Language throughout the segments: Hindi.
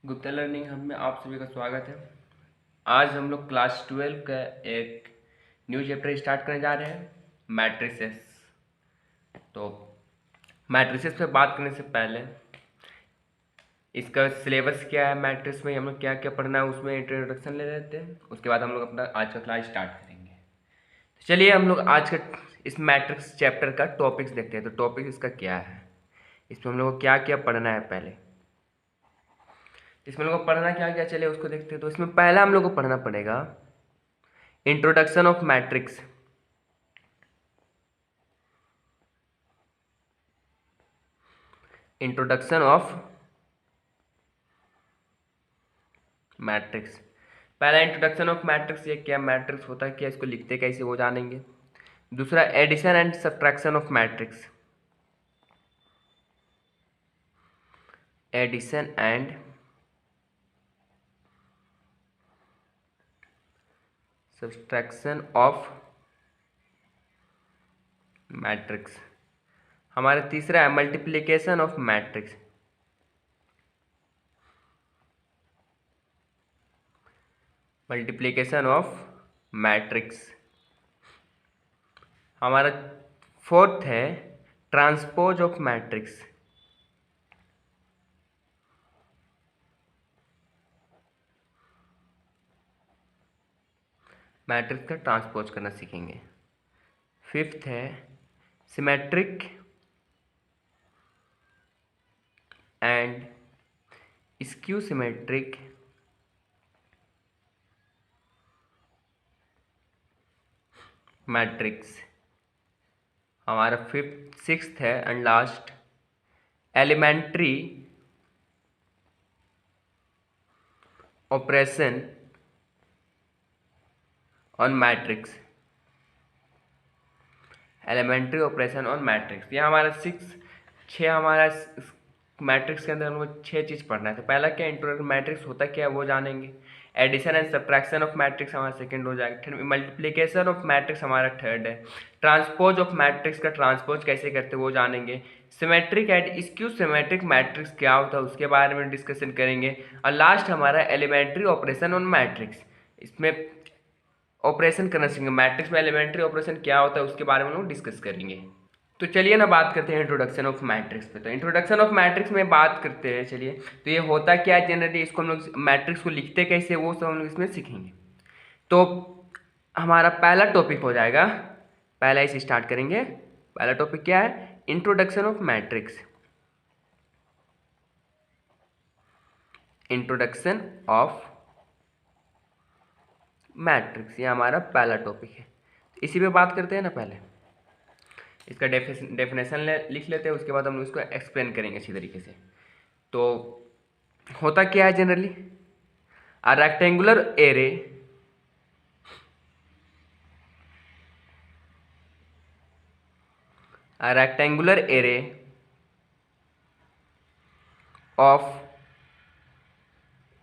गुप्ता लर्निंग हब में आप सभी का स्वागत है। आज हम लोग क्लास 12 का एक न्यू चैप्टर स्टार्ट करने जा रहे हैं, मैट्रिसेस। तो मैट्रिसेस पे बात करने से पहले इसका सिलेबस क्या है, मैट्रिक्स में हम लोग क्या क्या पढ़ना है, उसमें इंट्रोडक्शन ले लेते हैं। उसके बाद हम लोग अपना आज का क्लास स्टार्ट करेंगे। तो चलिए हम लोग आज का इस मैट्रिक्स चैप्टर का टॉपिक्स देखते हैं। तो टॉपिक इसका क्या है, इसमें हम लोग को क्या क्या पढ़ना है। पहले इसमें हम लोग को पढ़ना क्या क्या, चलिए उसको देखते हैं। तो इसमें पहला हम लोग को पढ़ना पड़ेगा introduction of matrix. Introduction of matrix. पहला इंट्रोडक्शन ऑफ मैट्रिक्स, ये क्या मैट्रिक्स होता है, क्या इसको लिखते कैसे वो जानेंगे। दूसरा addition and subtraction of matrix. Addition and subtraction of matrix. हमारा तीसरा है multiplication of matrix. Multiplication of matrix. हमारा फोर्थ है ट्रांसपोज ऑफ मैट्रिक्स। मैट्रिक्स का ट्रांसपोज करना सीखेंगे। फिफ्थ है symmetric and skew symmetric matrix. हमारा सिक्स्थ है and last elementary operation on matrix. Elementary operation on matrix, यह हमारा छः हमारा मैट्रिक्स के अंदर हम लोग 6 चीज़ पढ़ना है। तो पहला क्या, इंट्रोडक्शन मैट्रिक्स होता क्या है वो जानेंगे। Addition and subtraction of matrix हमारा सेकंड हो जाएगा। मल्टीप्लिकेशन ऑफ मैट्रिक्स हमारा थर्ड है। ट्रांसपोज ऑफ मैट्रिक्स का ट्रांसपोज कैसे करते हैं वो जानेंगे। Symmetric and skew symmetric matrix क्या होता है उसके बारे में डिस्कशन करेंगे। और लास्ट हमारा एलिमेंट्री ऑपरेशन ऑन मैट्रिक्स, इसमें ऑपरेशन करना सीखेंगे। मैट्रिक्स में एलिमेंट्री ऑपरेशन क्या होता है उसके बारे में हम लोग डिस्कस करेंगे। तो चलिए ना बात करते हैं इंट्रोडक्शन ऑफ मैट्रिक्स पे। तो इंट्रोडक्शन ऑफ मैट्रिक्स में बात करते हैं, चलिए। तो ये होता क्या है जनरली, इसको हम लोग मैट्रिक्स को लिखते कैसे वो सब हम लोग इसमें सीखेंगे। तो हमारा पहला टॉपिक हो जाएगा, पहला इसे स्टार्ट करेंगे। पहला टॉपिक क्या है, introduction of matrix. Introduction of matrix, ये हमारा पहला टॉपिक है। इसी पे बात करते हैं ना। पहले इसका डेफिनेशन लिख लेते हैं, उसके बाद हम इसको एक्सप्लेन करेंगे अच्छी तरीके से। तो होता क्या है generally, a rectangular array of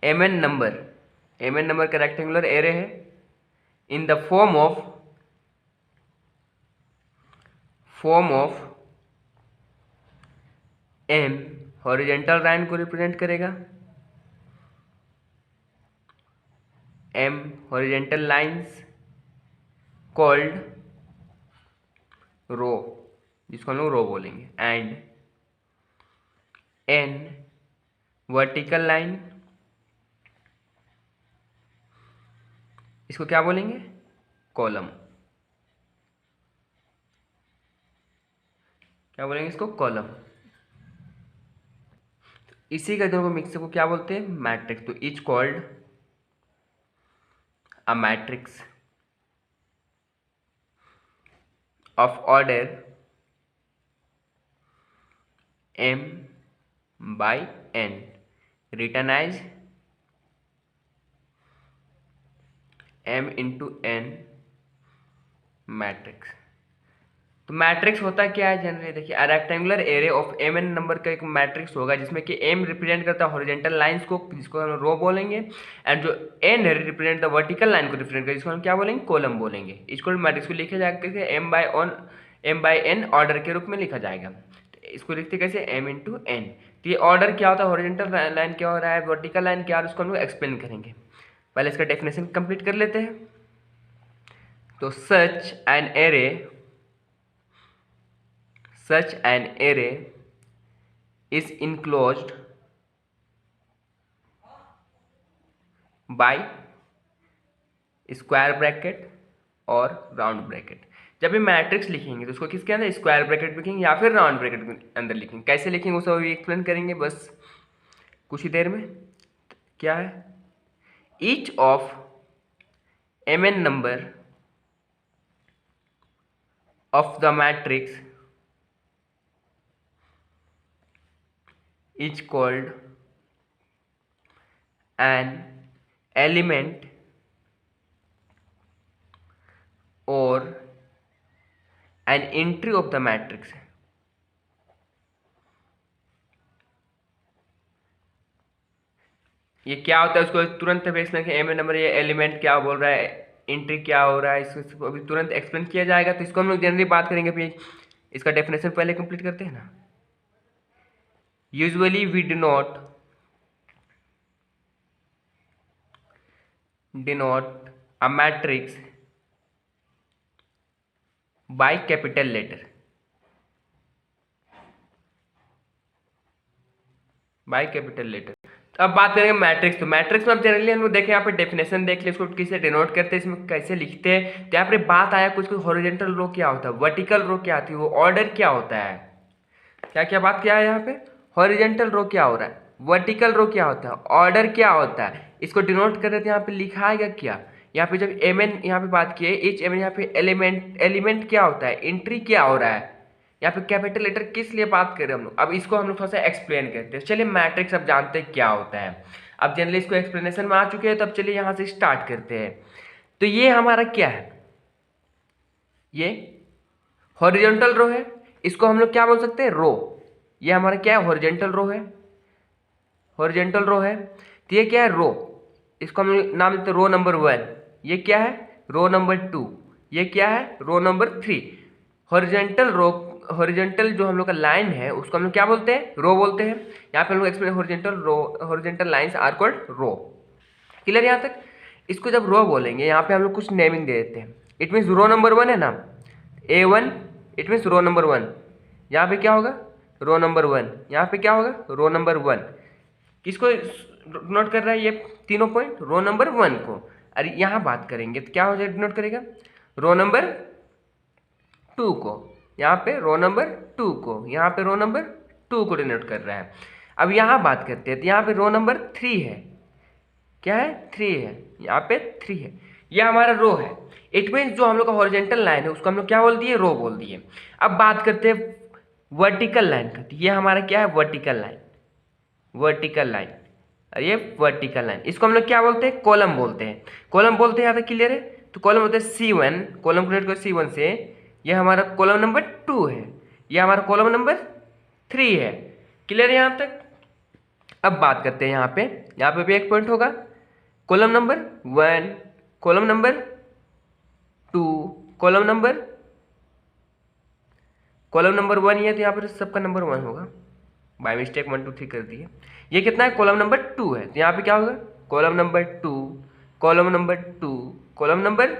mn number का रेक्टेंगुलर एरे है in the form of m horizontal line को रिप्रेजेंट करेगा। m हॉरिजेंटल लाइंस कॉल्ड रो, जिसको हम लोग रो बोलेंगे। एंड n वर्टिकल लाइन, इसको क्या बोलेंगे, कॉलम। क्या बोलेंगे इसको, कॉलम। इसी का दोनों को मिक्सर को क्या बोलते हैं, मैट्रिक्स। तो etch called a matrix of order m by n written as m into n matrix. तो मैट्रिक्स होता क्या है जनरली, देखिए rectangular array of m n number का एक मैट्रिक्स होगा जिसमें कि m रिप्रेजेंट करता है हॉरिजेंटल लाइंस को, जिसको हम रो बोलेंगे। एंड जो n है रिप्रेजेंट द वर्टिकल लाइन को रिप्रेजेंट करता है, जिसको हम क्या बोलेंगे, कॉलम बोलेंगे। इसको मैट्रिक्स को लिखा जाएगा m by n ऑर्डर के रूप में लिखा जाएगा। तो इसको लिखते कैसे, m into n। तो ये ऑर्डर क्या होता है, हॉरिजॉन्टल लाइन क्या हो रहा है, वर्टिकल लाइन क्या हो रहा है, उसको हम लोग एक्सप्लेन करेंगे। पहले इसका डेफिनेशन कंप्लीट कर लेते हैं। तो such an array is enclosed bye square bracket और राउंड ब्रैकेट। जब ये मैट्रिक्स लिखेंगे तो उसको किसके अंदर, स्क्वायर ब्रैकेट लिखेंगे या फिर राउंड ब्रैकेट के अंदर लिखेंगे। कैसे लिखेंगे वो सब अभी एक्सप्लेन करेंगे बस कुछ ही देर में। क्या है, each of mn number of the matrix is called an element और an entry of the matrix. ये क्या होता है उसको तुरंत बेस में एम नंबर, ये एलिमेंट क्या बोल रहा है, एंट्री क्या हो रहा है, इसको अभी तुरंत एक्सप्लेन किया जाएगा। तो इसको हम लोग जनरली बात करेंगे। फिर इसका डेफिनेशन पहले कंप्लीट करते हैं ना। Usually we denote a matrix by capital letter, by capital letter. तो अब बात करेंगे मैट्रिक्स। तो मैट्रिक्स में अब जनरली हम लोग देखें, यहाँ पे डेफिनेशन देख ले, इसको किससे डिनोट करते हैं, इसमें कैसे लिखते हैं। तो यहाँ पे बात आया कुछ हॉरिजॉन्टल रो क्या होता है, वर्टिकल रो क्या आती है, वो ऑर्डर क्या होता है, क्या क्या बात क्या है यहाँ पे, हॉरिजॉन्टल रो क्या हो रहा है, वर्टिकल रो क्या होता है, ऑर्डर क्या होता है, इसको डिनोट कर रहे थे। यहाँ पे लिखा है क्या, यहाँ पे जब एम एन यहाँ पे बात की है, एच एम एन, यहाँ पे एलिमेंट क्या होता है, एंट्री क्या हो रहा है, यहाँ पे कैपिटल लेटर किस लिए बात कर रहे हैं हम लोग। अब इसको हम लोग थोड़ा सा एक्सप्लेन करते हैं। चलिए मैट्रिक्स अब जानते हैं क्या होता है। अब जनरली इसको एक्सप्लेनेशन में आ चुके हैं, तो अब चलिए यहाँ से स्टार्ट करते हैं। तो ये हमारा क्या है, ये हॉरिजॉन्टल रो है, इसको हम लोग क्या बोल सकते हैं, रो। ये हमारा क्या है, हॉरिजॉन्टल रो है, हॉरिजॉन्टल रो है। तो ये क्या है, रो, इसको हम लोग नाम देते हैं रो नंबर 1। ये क्या है, रो नंबर 2। ये क्या है, row number 3। Horizontal row, horizontal जो हम लोग का लाइन है उसको हम लोग क्या बोलते हैं, रो बोलते हैं। यहाँ पे हम लोग explain, horizontal row, horizontal lines are called row. Clear यहाँ तक। इसको जब रो बोलेंगे, यहाँ पे हम लोग कुछ नेमिंग दे देते हैं। इट मीन्स रो नंबर 1 है ना, A1, it means row number 1। यहाँ पे क्या होगा, रो नंबर 1। यहाँ पे क्या होगा, रो नंबर 1। किसको नोट कर रहा है, ये तीनों पॉइंट रो नंबर 1 को। अरे यहाँ बात करेंगे तो क्या हो जाएगा, नोट करेगा, रो नंबर 2 को, यहाँ पे रो नंबर 2 को, यहाँ पे रो नंबर 2 को डिनोट कर रहा है। अब यहाँ बात करते हैं तो यहाँ पे रो नंबर 3 है, क्या है, 3 है, यहाँ पे 3 है, ये हमारा रो है। इट मीन्स जो हम लोग का हॉरिजॉन्टल लाइन है उसको हम लोग क्या बोल दिए, रो बोल दिए। अब बात करते हैं वर्टिकल लाइन का। तो ये हमारा क्या है, वर्टिकल लाइन, वर्टिकल लाइन। और ये वर्टिकल लाइन, इसको हम लोग क्या बोलते हैं, कॉलम बोलते हैं, कॉलम बोलते हैं। यहाँ तक क्लियर है। तो कॉलम बोलते हैं C1, कॉलम क्रिएट करो C1 से। ये हमारा कॉलम नंबर 2 है, ये हमारा कॉलम नंबर 3 है। क्लियर है यहाँ तक। अब बात करते हैं यहाँ पे भी एक पॉइंट होगा, column number 1, column number 2, column number 1 ये तो यहाँ पर सबका नंबर 1 होगा, बाय मिस्टेक 1 2 3 कर दिए। ये कितना है, कॉलम नंबर 2 है, तो यहाँ पे क्या होगा, column number 2, column number 2, column number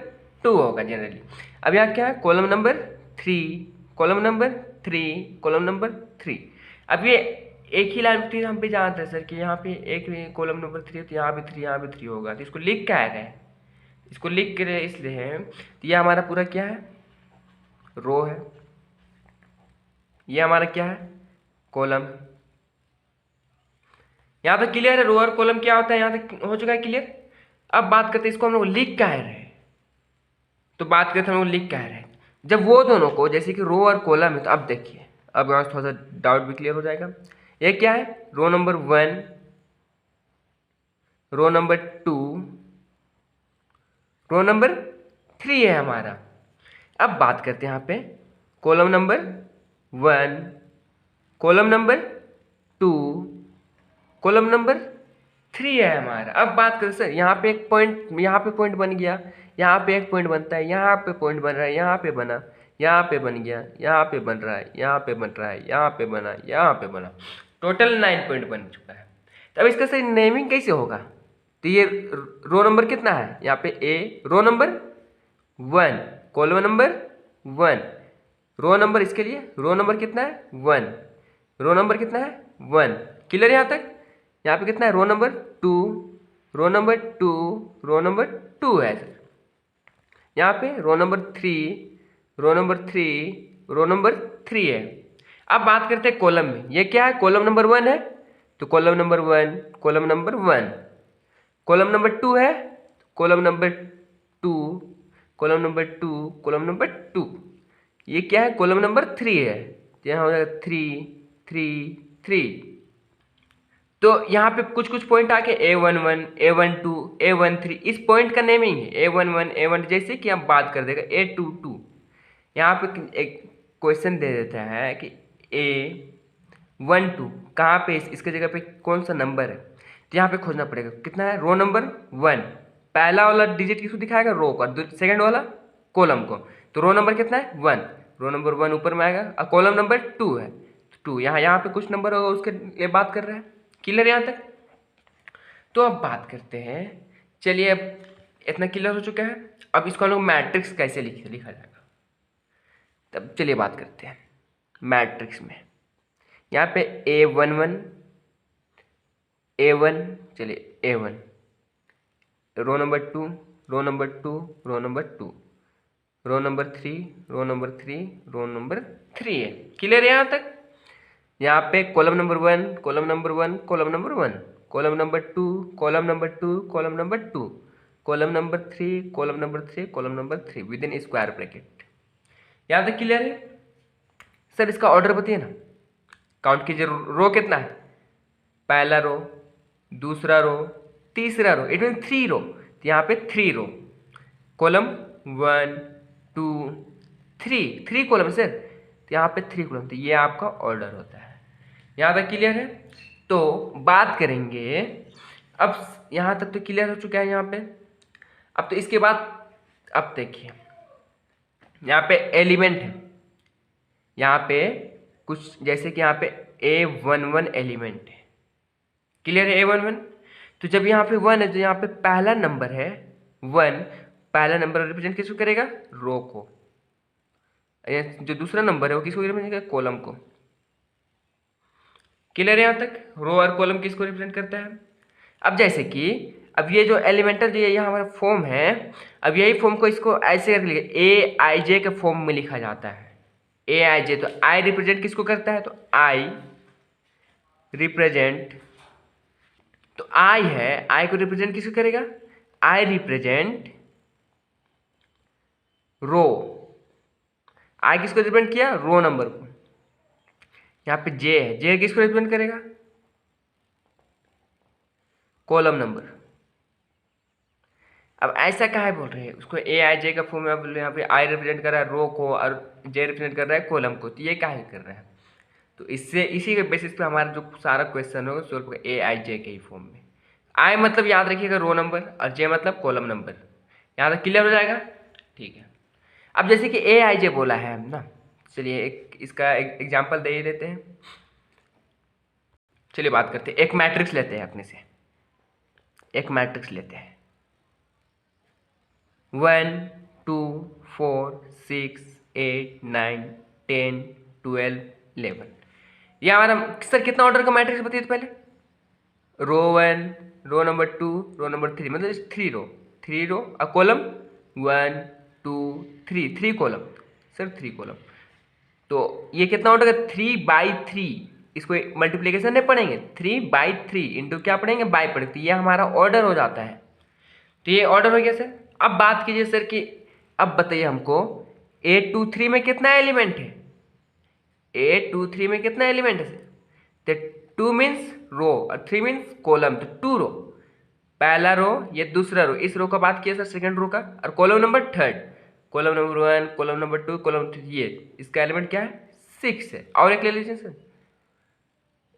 2 होगा जनरली। अब यहाँ क्या है, column number 3, column number 3, column number 3। अब ये एक ही लाइन थी, हम पे जानते हैं सर कि यहाँ पे एक कॉलम नंबर 3 है, तो यहाँ भी 3, यहाँ भी 3 होगा। तो इसको लिख क्या है, इसको लिख के इसलिए है, तो ये हमारा पूरा क्या है, रो है, ये हमारा क्या है, कॉलम। यहाँ तक क्लियर है, रो और कॉलम क्या होता है, यहाँ तक हो चुका है क्लियर। अब बात करते हैं इसको हम लोग लिख क्या रहे हैं। तो बात करते हैं हम लोग लिख क्या रहे हैं, जब वो दोनों को जैसे कि रो और कॉलम है। तो अब देखिए, अब यहाँ थोड़ा सा डाउट भी क्लियर हो जाएगा। ये क्या है, row number 1, row number 2, row number 3 है हमारा। अब बात करते हैं यहाँ पे column number 1, column number 2, column number 3 है हमारा। अब बात करें सर, यहाँ पे एक पॉइंट, यहाँ पे पॉइंट बन गया, यहाँ पे एक पॉइंट बनता है, यहाँ पे पॉइंट बन रहा है, यहाँ पे बना, यहाँ पे बन गया, यहाँ पे बन रहा है, यहाँ पे बन रहा है, यहाँ पे बना, यहाँ पे बना। टोटल 9 पॉइंट बन चुका है। तो अब इसका सही नेमिंग कैसे होगा? तो ये रो नंबर कितना है यहाँ पे? A row number 1, column number 1, row number इसके लिए रो नंबर कितना है? 1, रो नंबर कितना है? 1। क्लियर यहाँ तक? यहाँ पे कितना है? Row number 2, row number 2, row number 2 है सर। यहाँ पे row number 3, row number 3, row number 3 है। अब बात करते हैं कॉलम में। ये क्या है? कॉलम नंबर 1 है, तो column number 1, column number 1, column number 2 है, column number 2, column number 2, column number 2। ये क्या है? कॉलम नंबर 3 है, तो यहाँ हो जाएगा 3, 3, 3। तो यहाँ पे कुछ कुछ पॉइंट आके A11, A12, A13, इस पॉइंट का नेमिंग है A11, A1, जैसे कि हम बात कर देगा A22। यहाँ पे एक क्वेश्चन दे देता है कि A12 कहाँ पे, इसके जगह पे कौन सा नंबर है, तो यहाँ पे खोजना पड़ेगा। कितना है? रो नंबर 1, पहला वाला डिजिट किसको दिखाएगा? रो को, और सेकेंड वाला कॉलम को। तो रो नंबर कितना है? 1, रो नंबर 1 ऊपर में आएगा, और कॉलम नंबर 2 है, 2 यहाँ पे कुछ नंबर होगा, उसके लिए बात कर रहे हैं। क्लियर यहाँ तक? तो अब बात करते हैं, चलिए अब इतना क्लियर हो चुका है। अब इसको हम लोग मैट्रिक्स कैसे लिखा जाएगा, तब चलिए बात करते हैं मैट्रिक्स में। यहाँ पे A11, A1, चलिए A1, row number 2, row number 2, row number 2, row number 3, row number 3, row number 3 है। क्लियर है यहाँ तक? यहाँ पे column number 1, column number 1, column number 1, column number 2, column number 2, column number 2, column number 3, column number 3, column number 3 within square bracket. यहाँ तक क्लियर है? सर इसका ऑर्डर बताइए ना, काउंट कीजिए। रो कितना है? पहला रो, दूसरा रो, तीसरा रो, इट मीन 3 रो, तो यहाँ पे 3 रो, कॉलम 1, 2, 3 कॉलम सर, तो यहाँ पे 3 कॉलम, तो ये आपका ऑर्डर होता है। यहाँ तक क्लियर है? तो बात करेंगे, अब यहाँ तक तो क्लियर हो चुका है यहाँ पे। अब तो इसके बाद अब देखिए, यहाँ पे एलिमेंट है, यहाँ पे कुछ जैसे कि यहाँ पे A11 एलिमेंट है। क्लियर है? A11, तो जब यहाँ पे 1 है, तो यहाँ पे पहला नंबर है 1, पहला नंबर रिप्रेजेंट किसको करेगा? रो को। जो दूसरा नंबर है वो किसको रिप्रेजेंट करेगा? कॉलम को। क्लियर है यहाँ तक? रो और कॉलम किसको रिप्रेजेंट करता है? अब जैसे कि अब ये जो एलिमेंटल जो ये हमारा फॉर्म है, अब यही फॉर्म को इसको ऐसे AIJ के फॉर्म में लिखा जाता है। AIJ, तो I रिप्रेजेंट किसको करता है? तो I रिप्रेजेंट, तो I है, I को रिप्रेजेंट किसको करेगा? I represent row. I किसको रिप्रेजेंट किया? रो नंबर को। यहाँ पे J है, J किसको रिप्रेजेंट करेगा? Column number. अब ऐसा काहे बोल रहे हैं उसको? AIJ का फॉर्म में यहाँ पे I रिप्रेजेंट कर रहा है रो को, और J रिप्रेजेंट कर रहा है कॉलम को, तो ये काहे कर रहा है? तो इससे इसी के बेसिस पे हमारा जो सारा क्वेश्चन होगा सोल्व होगा AIJ के ही फॉर्म में। I मतलब याद रखिएगा रो नंबर, और J मतलब कॉलम नंबर। यहाँ तक क्लियर हो जाएगा? ठीक है। अब जैसे कि AIJ बोला है हम ना, चलिए इसका एग्जाम्पल दे ही देते हैं। चलिए बात करते हैं, एक मैट्रिक्स लेते हैं अपने से, एक मैट्रिक्स लेते हैं 1, 2, 4, 6, 8, 9, 10, 12, 11। ये हमारा सर कितना ऑर्डर का मैट्रिक्स बताइए तो पहले? रो 1, रो नंबर 2, रो नंबर 3, मतलब 3 रो और कॉलम 1, 2, 3 कॉलम सर, 3 कॉलम। तो ये कितना ऑर्डर का? 3/3। इसको मल्टीप्लीकेशन नहीं पढ़ेंगे, 3/3 इंटू क्या पढ़ेंगे? बाई पढ़ेंगे, तो ये हमारा ऑर्डर हो जाता है। तो ये ऑर्डर हो गया सर। अब बात कीजिए सर कि अब बताइए हमको A23 में कितना एलिमेंट है? A23 में कितना एलिमेंट है सर? तो 2 मीन्स रो और 3 मीन्स कॉलम, तो 2 रो, पहला रो, ये दूसरा रो, इस रो का बात किया सर सेकंड रो का, और column number 3, column number 1, column number 2, column number 3, ये इसका एलिमेंट क्या है? 6 है। और एक ले लीजिए सर,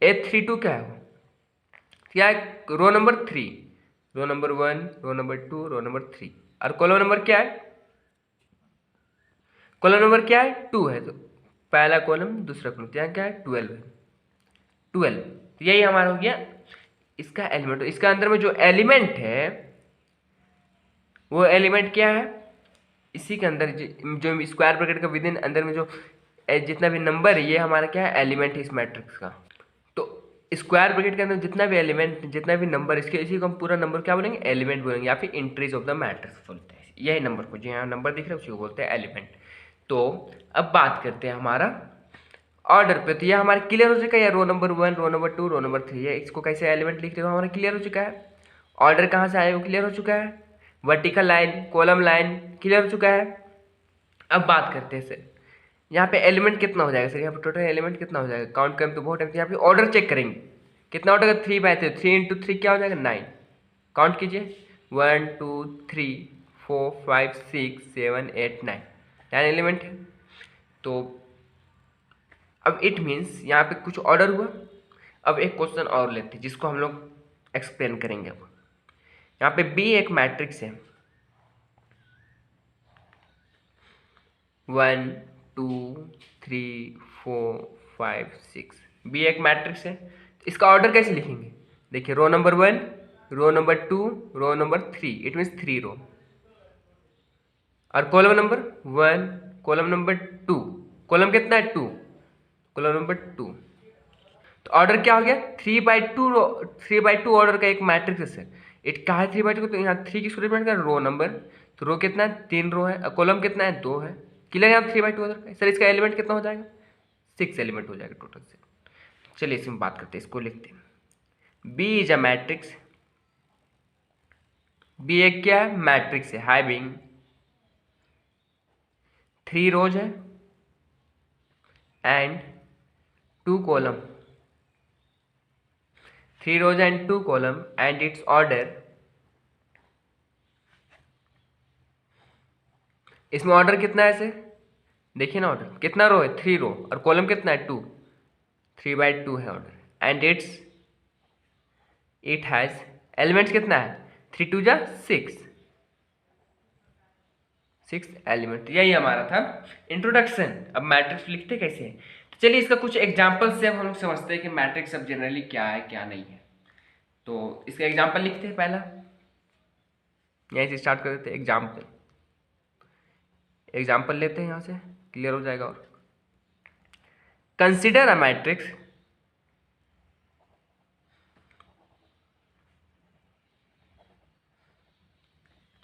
A32 क्या है? क्या है? Row number 3, row number 1, row number 2, row number 3, और कॉलम नंबर क्या है? कॉलम नंबर क्या है? 2 है, तो पहला कॉलम दूसरा कॉलम, यहाँ क्या है? 12 है। 12। तो यही हमारा हो गया इसका एलिमेंट। इसका अंदर में जो एलिमेंट है वो एलिमेंट क्या है, इसी के अंदर जो स्क्वायर ब्रैकेट का विद इन अंदर में जो जितना भी नंबर है ये हमारा क्या है, एलिमेंट है इस मैट्रिक्स का। तो स्क्वायर ब्रैकेट के अंदर जितना भी एलिमेंट, जितना भी नंबर, इसके इसी को हम पूरा नंबर क्या बोलेंगे, एलिमेंट बोलेंगे, या फिर एंट्रीज ऑफ द मैट्रिक्स बोलते हैं। यही नंबर को, जो यहाँ नंबर दिख रहा है उसी को बोलते हैं एलिमेंट। तो अब बात करते हैं हमारा ऑर्डर पे। तो ये हमारा क्लियर हो चुका है, row number 1, row number 2, row number 3 है, इसको कैसे एलिमेंट लिख रहे हो हमारा क्लियर हो चुका है। ऑर्डर कहाँ से आए वो क्लियर हो चुका है। Vertical line, column line clear हो चुका है। अब बात करते हैं सर यहाँ पे एलिमेंट कितना हो जाएगा सर, यहाँ पे टोटल एलिमेंट कितना हो जाएगा, काउंट करें तो बहुत टाइम। यहाँ पे ऑर्डर चेक करेंगे कितना ऑर्डर का, 3/3, 3 इंटू 3 क्या हो जाएगा 9। काउंट कीजिए 1 2 3 4 5 6 7 8 9, 9 एलिमेंट है। तो अब इट मीन्स यहाँ पे कुछ ऑर्डर हुआ। अब एक क्वेश्चन और लेते हैं जिसको हम लोग एक्सप्लेन करेंगे। अब यहाँ पे बी एक मैट्रिक्स है, 1 2 3 4 5 6, बी एक मैट्रिक्स है। इसका ऑर्डर कैसे लिखेंगे, देखिए row number 1, row number 2, row number 3, it means 3 row. और column number 1, column number 2, column कितना है 2, कॉलम नंबर 2। तो ऑर्डर क्या हो गया 3/2 रो, 3/2 ऑर्डर का एक मैट्रिक्स है सर। इट कहा है 3/2 को, तो यहाँ 3 किसको रिप्रेजेंट कर, रो नंबर। तो रो कितना है 3 रो है, कॉलम कितना है 2 है। क्लियर यहाँ 3/2 ऑर्डर का सर। इसका एलिमेंट कितना हो जाएगा 6 एलिमेंट हो जाएगा टोटल से। चलिए इसमें बात करते हैं, इसको लिखते हैं। B is a matrix, B एक क्या है मैट्रिक्स है, हैविंग 3 रोज है and 2 column, 3 rows and 2 column and its order, इसमें ऑर्डर कितना है सर, देखिए ना ऑर्डर कितना रो है 3 रो, और कॉलम कितना है 2, 3/2 है order. And it has elements कितना है 3 2 जा 6, 6 एलिमेंट। यही हमारा था इंट्रोडक्शन। अब मैट्रिक्स लिखते कैसे हैं, तो चलिए इसका कुछ एग्जाम्पल से हम लोग समझते हैं कि मैट्रिक्स अब जनरली क्या है क्या नहीं है। तो इसका एग्जाम्पल लिखते हैं, पहला यहीं से स्टार्ट कर देते हैं। एग्जाम्पल लेते हैं यहाँ से, क्लियर हो जाएगा। और consider a matrix,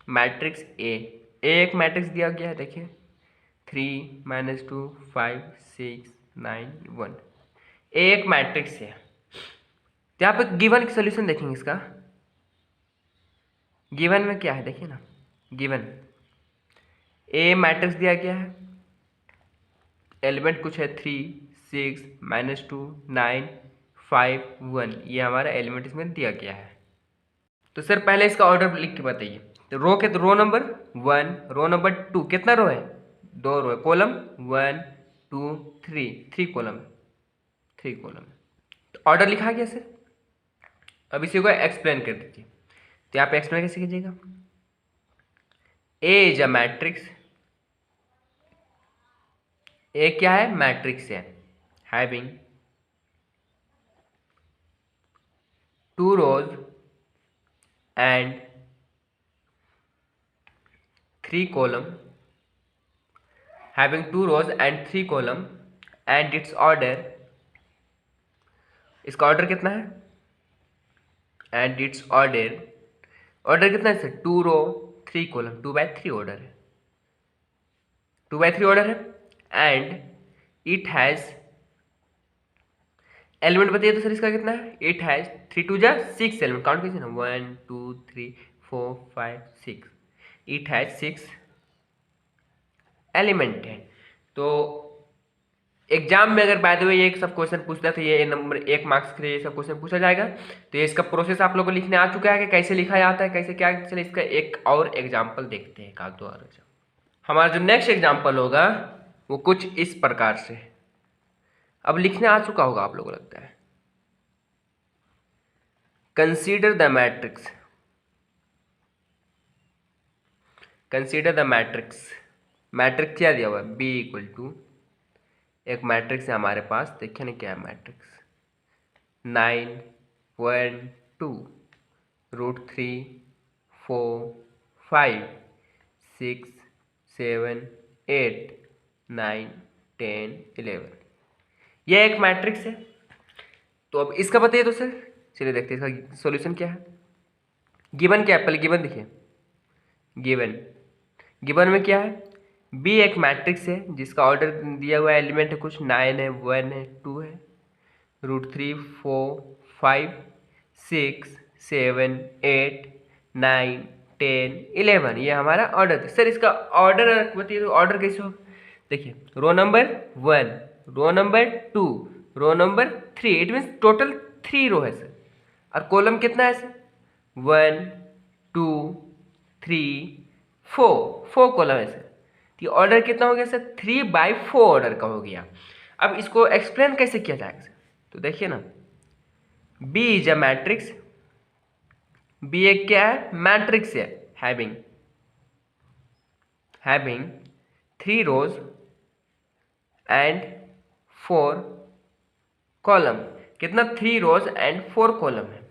matrix A एक मैट्रिक्स दिया गया है, देखिए 3 - 2 5 6 9 1, एक मैट्रिक्स है। तो यहाँ पे गिवन सोल्यूशन देखेंगे इसका। गिवन में क्या है देखिए ना, गिवन ए मैट्रिक्स दिया गया है, एलिमेंट कुछ है 3 6 -2 9 5 1, ये हमारा एलिमेंट इसमें दिया गया है। तो सर पहले इसका ऑर्डर लिख के बताइए। तो रो नंबर 1, रो नंबर 2, कितना रो है 2 रो है, कॉलम 1 2 3, 3 कॉलम, 3 कॉलम। तो ऑर्डर लिखा गया सर। अब इसी को एक्सप्लेन कर दीजिए। तो यहाँ पे एक्सप्लेन कैसे कीजिएगा, ए इज अ मैट्रिक्स, ए क्या है मैट्रिक्स है, having 2 rows and 3 column, having 2 rows and 3 column and its order, इसका ऑर्डर कितना है and its order, ऑर्डर कितना है सर 2 रो 3 कॉलम, 2/3 ऑर्डर है, 2/3 ऑर्डर है। एंड इट हैज एलिमेंट बताइए तो सर इसका कितना है, इट हैज 3 2 जा 6 एलिमेंट, काउंट कीजिए ना 1 2 3 4 5 6, इट हैज 6 एलिमेंट है। तो एग्जाम में अगर बाय द वे ये सब क्वेश्चन पूछता है तो ये नंबर 1 मार्क्स के लिए ये सब क्वेश्चन पूछा जाएगा। तो ये इसका प्रोसेस आप लोगों को लिखने आ चुका है कि कैसे लिखा जाता है, कैसे क्या। चलिए इसका एक और एग्जाम्पल देखते हैं, एक दो और। हमारा जो नेक्स्ट एग्जाम्पल होगा वो कुछ इस प्रकार से, अब लिखने आ चुका होगा आप लोगों को लगता है। Consider the matrix, consider the matrix, matrix क्या दिया हुआ है बी इक्वल टू, एक मैट्रिक्स है हमारे पास, देखिए ना क्या है मैट्रिक्स, 9 1 2 √3 4 5 6 7 8 9 10 11। यह एक मैट्रिक्स है। तो अब इसका बताइए तो सर, चलिए देखते हैं इसका सॉल्यूशन क्या है। गिवन क्या है, पहले गिवन देखिए। गिवन गिवन में क्या है, बी एक मैट्रिक्स है जिसका ऑर्डर दिया हुआ एलिमेंट है कुछ 9 है, 1 है, 2 है, √3 4 5 6 7 8 9 10 11। ये हमारा ऑर्डर था। सर इसका ऑर्डर बताइए तो ऑर्डर कैसे हो। देखिए row number 1, row number 2, row number 3, it means total 3 row है सर। और कॉलम कितना है सर, 1 2 3 4 कॉलम है सर। तो ऑर्डर कितना हो गया सर, 3/4 ऑर्डर का हो गया। अब इसको एक्सप्लेन कैसे किया जाएगा सर, तो देखिए ना, B is a matrix. B एक क्या है, मैट्रिक्स है, हैविंग 3 रोज एंड 4 कॉलम। कितना, 3 रोज एंड 4 कॉलम है।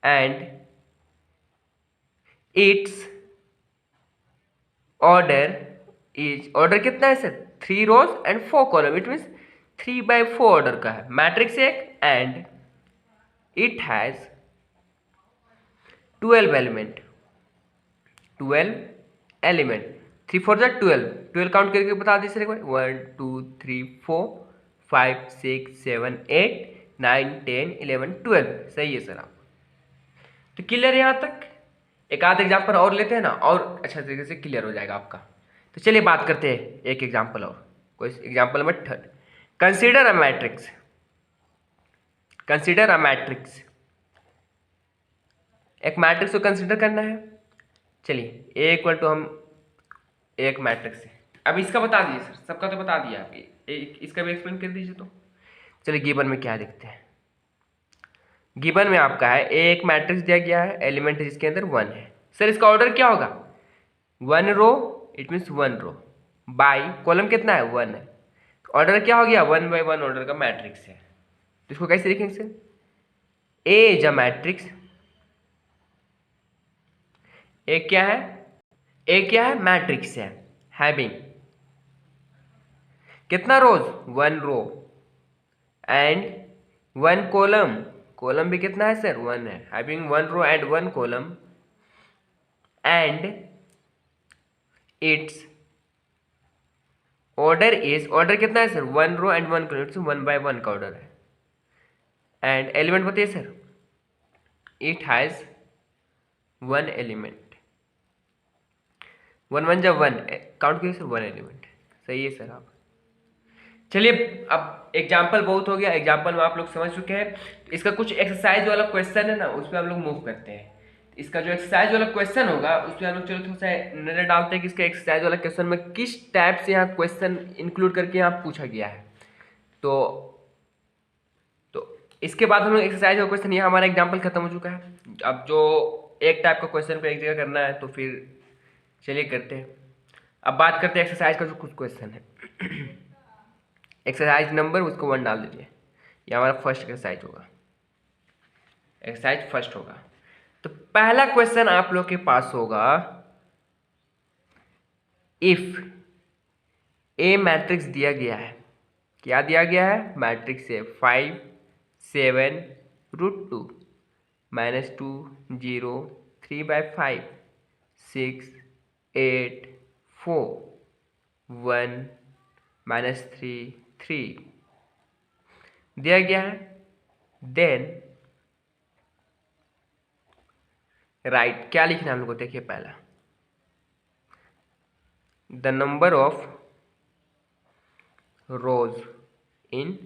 And it's order is, order कितना है sir, 3 rows and 4 column, it means 3/4 order का है, मैट्रिक्स एक। And it has 12 element, 12 element, 3 4 जा 12, 12 काउंट करके बता दीजिए सर, 1 2 3 4 5 6 7 8 9 10 11 12। सही है सर। आप तो क्लियर है यहाँ तक। एक आध एग्जाम्पल और लेते हैं ना, और अच्छा तरीके से क्लियर हो जाएगा आपका। तो चलिए बात करते हैं एक एग्जाम्पल और। कोई example number 3, consider a matrix. Consider a matrix, एक मैट्रिक्स को कंसीडर करना है। चलिए ए इक्वल टू, हम एक मैट्रिक्स है। अब इसका बता दीजिए सर, सबका तो बता दिया आप, इसका भी एक्सप्लेन कर दीजिए। तो चलिए गिवन में क्या देखते हैं। गिवन में आपका है एक मैट्रिक्स दिया गया है, एलिमेंट है जिसके अंदर 1 है। सर इसका ऑर्डर क्या होगा, 1 row, it means 1 row, by column कितना है, 1 है। ऑर्डर क्या हो गया, 1/1 ऑर्डर का मैट्रिक्स है। तो इसको कैसे लिखेंगे sir, A is a matrix. A क्या है, ए क्या है, मैट्रिक्स है, हैविंग कितना rows, 1 row and 1 column, column भी कितना है सर, 1 है, having 1 row and 1 column. And it's order is, order कितना है sir, 1 row and 1 column, it's 1/1 का ऑर्डर है। एंड एलिमेंट बताइए सर, इट हैज 1 एलिमेंट, 1 1 जब 1 काउंट कीजिए सर, 1 एलिमेंट। सही है सर। आप चलिए, अब एग्जाम्पल बहुत हो गया, एग्जाम्पल में आप लोग समझ चुके हैं। इसका कुछ एक्सरसाइज वाला क्वेश्चन है ना, उस पर हम लोग मूव करते हैं। इसका जो एक्सरसाइज वाला क्वेश्चन होगा उस पर हम लोग चलो थोड़ा सा नजर डालते हैं कि इसका एक्सरसाइज वाला क्वेश्चन में किस टाइप से यहाँ क्वेश्चन इंक्लूड करके यहाँ पूछा गया है। तो इसके बाद हम लोग एक्सरसाइज का क्वेश्चन, यहाँ हमारा एग्जाम्पल खत्म हो चुका है। अब जो एक टाइप का क्वेश्चन पे एक जगह करना है, तो फिर चलिए करते हैं। अब बात करते हैं एक्सरसाइज का जो कुछ क्वेश्चन है। एक्सरसाइज नंबर उसको 1 डाल दीजिए, ये हमारा फर्स्ट एक्सरसाइज होगा, एक्सरसाइज फर्स्ट होगा। तो पहला क्वेश्चन आप लोग के पास होगा, इफ ए मैट्रिक्स दिया गया है, क्या दिया गया है, मैट्रिक्स है 5 7 √2 -2 0 3/5 6 8 4 1 -3 3 दिया गया है। देन राइट, क्या लिखना है हम लोग को, देखिए पहला the number of rows in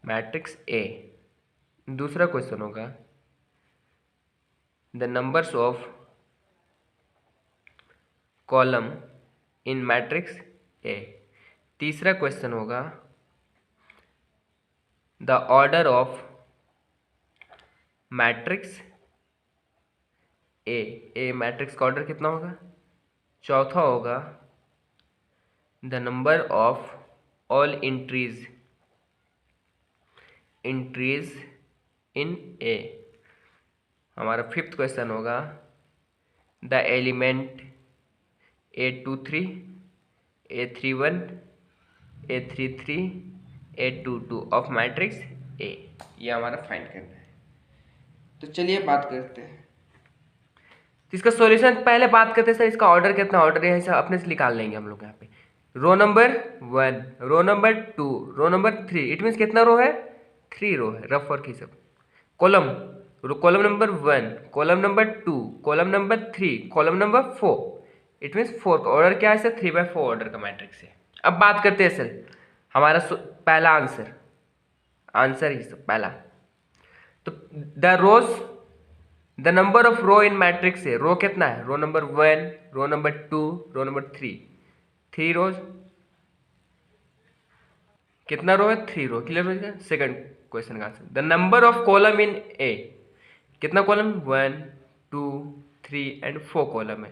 matrix A. दूसरा क्वेश्चन होगा the numbers of column in matrix A. तीसरा क्वेश्चन होगा the order of matrix A. A matrix का ऑर्डर कितना होगा। चौथा होगा the number of all entries in A. हमारा फिफ्थ क्वेश्चन होगा the element A23, A31, A33, A22 of matrix A. ये हमारा फाइंड करना है। तो चलिए बात करते हैं। तो इसका सॉल्यूशन पहले बात करते हैं सर, इसका ऑर्डर कितना ऑर्डर है ऐसा अपने से निकाल लेंगे हम लोग यहाँ पे। Row number 1, row number 2, row number 3, it means कितना रो है, 3 रो है, रफ वर्क ही सब। Column, column number 1, column number 2, column number 3, column number 4, it means 4 का ऑर्डर क्या है सर, 3/4 ऑर्डर का मैट्रिक्स है। अब बात करते हैं सर हमारा पहला आंसर ही सब पहला। तो the rows, the number of row in matrix है, रो कितना है, row number 1, row number 2, row number 3, 3 rows. कितना रो है, 3 रो। क्लियर हो गया। सेकंड क्वेश्चन का answer, the number of column in A, कितना कॉलम, 1, 2, 3 एंड 4 कॉलम है।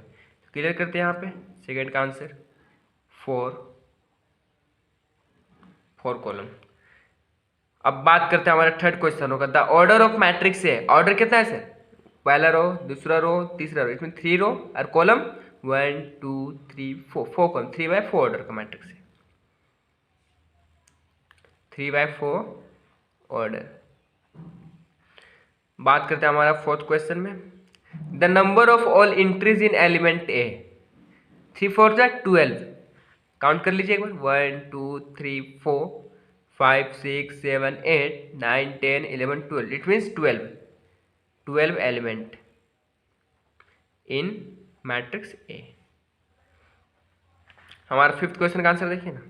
क्लियर करते हैं यहाँ पे सेकंड का आंसर 4 कॉलम। अब बात करते हैं हमारा थर्ड क्वेश्चन होगा, द ऑर्डर ऑफ मैट्रिक्स है, ऑर्डर कितना है सर, पहला रो, दूसरा रो, तीसरा रो, इसमें 3 रो और कॉलम 1, 2, 3, 4 कॉलम, 3/4 ऑर्डर का मैट्रिक्स है, 3/4 ऑर्डर। बात करते हैं हमारा फोर्थ क्वेश्चन में, the number of all entries in element A, 3 4 जा 12, काउंट कर लीजिए एक बार, 1 2 3 4 5 6 7 8 9 10 11 12, it means 12 element in matrix ए। हमारा फिफ्थ क्वेश्चन का आंसर देखिए ना,